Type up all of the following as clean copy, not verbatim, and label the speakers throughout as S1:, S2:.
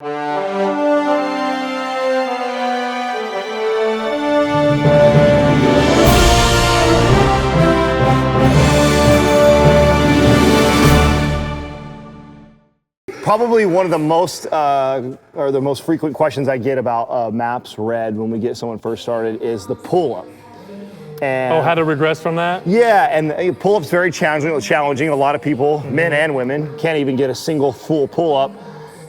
S1: Probably one of the most, or the most frequent questions I get about MAPS Red when we get someone first started is the pull-up.
S2: And how to regress from that?
S1: Yeah, and pull-up's very challenging. A lot of people, men and women, can't even get a single full pull-up.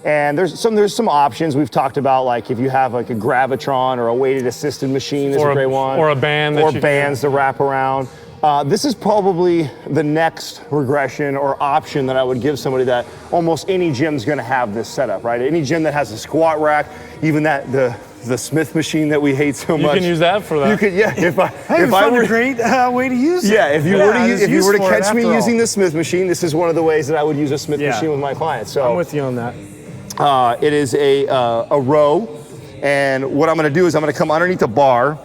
S1: And there's some options we've talked about, like if you have like a Gravitron or a weighted assisted machine is a great one.
S2: Or a band.
S1: Or bands to wrap around. This is probably the next regression or option that I would give somebody that almost any gym's gonna have this setup, right? Any gym that has a squat rack, even the Smith machine that we hate so much.
S2: You can use that for that.
S1: You could, yeah. If
S3: I were a great way to use it.
S1: Yeah, if you were to catch me using the Smith machine, this is one of the ways that I would use a Smith machine with my clients. So
S3: I'm with you on that.
S1: It is a row, and what I'm gonna do is I'm gonna come underneath the bar.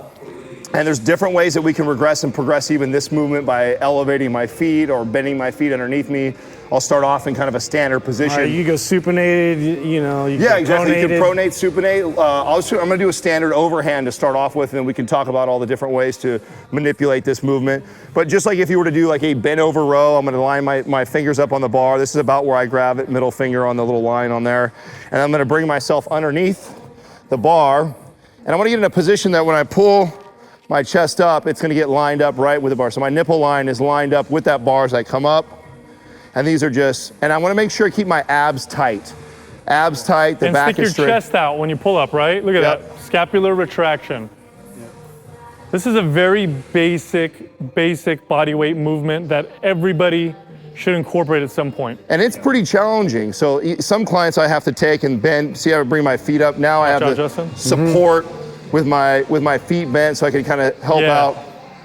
S1: And there's different ways that we can regress and progress even this movement by elevating my feet or bending my feet underneath me. I'll start off in kind of a standard position.
S3: Right, you go supinated, you know.
S1: Yeah, exactly. You can pronate, supinate. I'm gonna do a standard overhand to start off with, and then we can talk about all the different ways to manipulate this movement. But just like if you were to do like a bent over row, I'm gonna line my fingers up on the bar. This is about where I grab it, middle finger on the little line on there. And I'm gonna bring myself underneath the bar. And I wanna get in a position that when I pull my chest up, it's gonna get lined up right with the bar. So my nipple line is lined up with that bar as I come up. And these are and I wanna make sure I keep my abs tight. Abs tight, the back is straight.
S2: And stick your chest out when you pull up, right? Look at that, scapular retraction. This is a very basic body weight movement that everybody should incorporate at some point.
S1: And it's pretty challenging. So some clients I have to take and bend, see how I bring my feet up. Now I have to support with my feet bent so I can kind of help out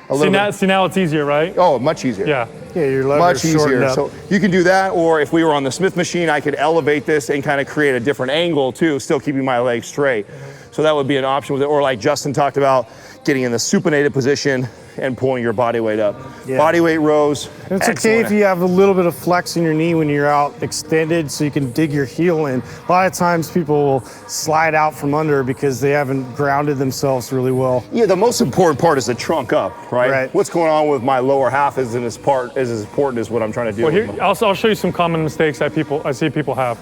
S1: a little bit.
S2: See now it's easier, right?
S1: Oh, much easier.
S2: Yeah.
S3: Yeah, your lever
S1: much
S3: is shortened
S1: easier.
S3: up.
S1: So you can do that, or if we were on the Smith machine, I could elevate this and kind of create a different angle too, still keeping my legs straight. So that would be an option with it. Or like Justin talked about, getting in the supinated position and pulling your body weight up. Yeah. Body weight rows.
S3: And it's okay if you have a little bit of flex in your knee when you're out extended so you can dig your heel in. A lot of times people will slide out from under because they haven't grounded themselves really well.
S1: Yeah, the most important part is the trunk up, right? What's going on with my lower half isn't as important as what I'm trying to do.
S2: Well, here, I'll show you some common mistakes that I see people have.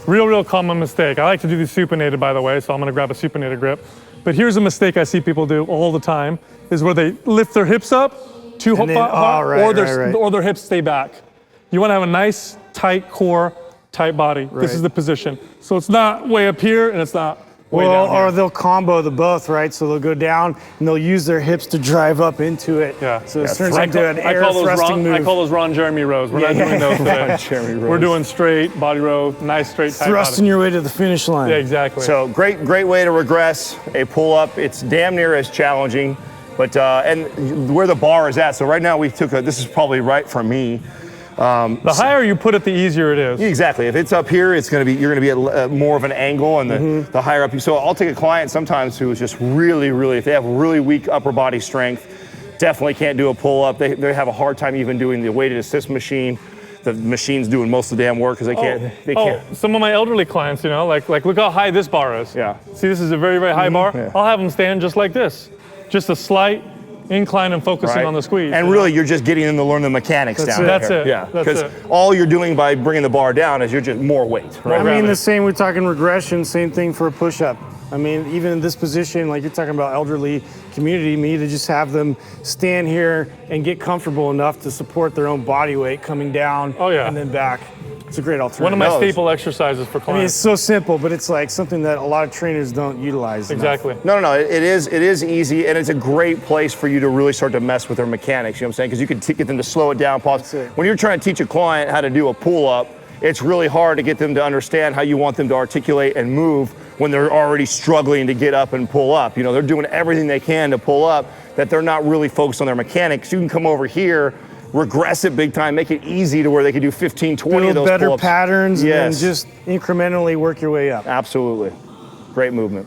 S2: Real common mistake. I like to do these supinated, by the way, so I'm gonna grab a supinated grip. But here's a mistake I see people do all the time, is where they lift their hips up too hard, or their hips stay back. You wanna have a nice, tight core, tight body. This is the position. So it's not way up here, and it's not way down here.
S3: Or they'll combo the both, right? So they'll go down, and they'll use their hips to drive up into it.
S2: Yeah.
S3: So it turns into an air thrusting move.
S2: I call those Ron Jeremy rows. We're not doing those today. We're doing straight body row, nice straight tight
S3: thrusting your way to the finish line.
S2: Yeah, exactly.
S1: So great way to regress a pull-up. It's damn near as challenging, but and where the bar is at. So right now this is probably right for me.
S2: The higher you put it, the easier it is.
S1: Exactly. If it's up here, you're gonna be at more of an angle, and the higher up. So I'll take a client sometimes who is just really, if they have really weak upper body strength, definitely can't do a pull-up. They have a hard time even doing the weighted assist machine. The machine's doing most of the damn work because they can't.
S2: Some of my elderly clients, you know, like look how high this bar is.
S1: Yeah.
S2: See, this is a very high bar. Yeah. I'll have them stand just like this, just a slight incline and focusing on the squeeze.
S1: And really, you're just getting them to learn the mechanics down there.
S2: That's it.
S1: Yeah, because all you're doing by bringing the bar down is you're just more weight. Right?
S3: I mean, the same, we're talking regression, same thing for a push-up. I mean, even in this position, like you're talking about elderly community, me to just have them stand here and get comfortable enough to support their own body weight coming down and then back. It's a great alternative.
S2: One of my staple exercises for clients.
S3: I mean, it's so simple, but it's like something that a lot of trainers don't utilize
S2: Exactly.
S3: enough.
S1: No, it is easy, and it's a great place for you to really start to mess with their mechanics, you know what I'm saying? Because you can get them to slow it down, pause. When you're trying to teach a client how to do a pull-up, it's really hard to get them to understand how you want them to articulate and move when they're already struggling to get up and pull up. You know, they're doing everything they can to pull up, that they're not really focused on their mechanics. You can come over here, regress it big time, make it easy to where they can do 15, 20 of those
S3: better
S1: pull-ups.
S3: patterns and just incrementally work your way up.
S1: Absolutely. Great movement.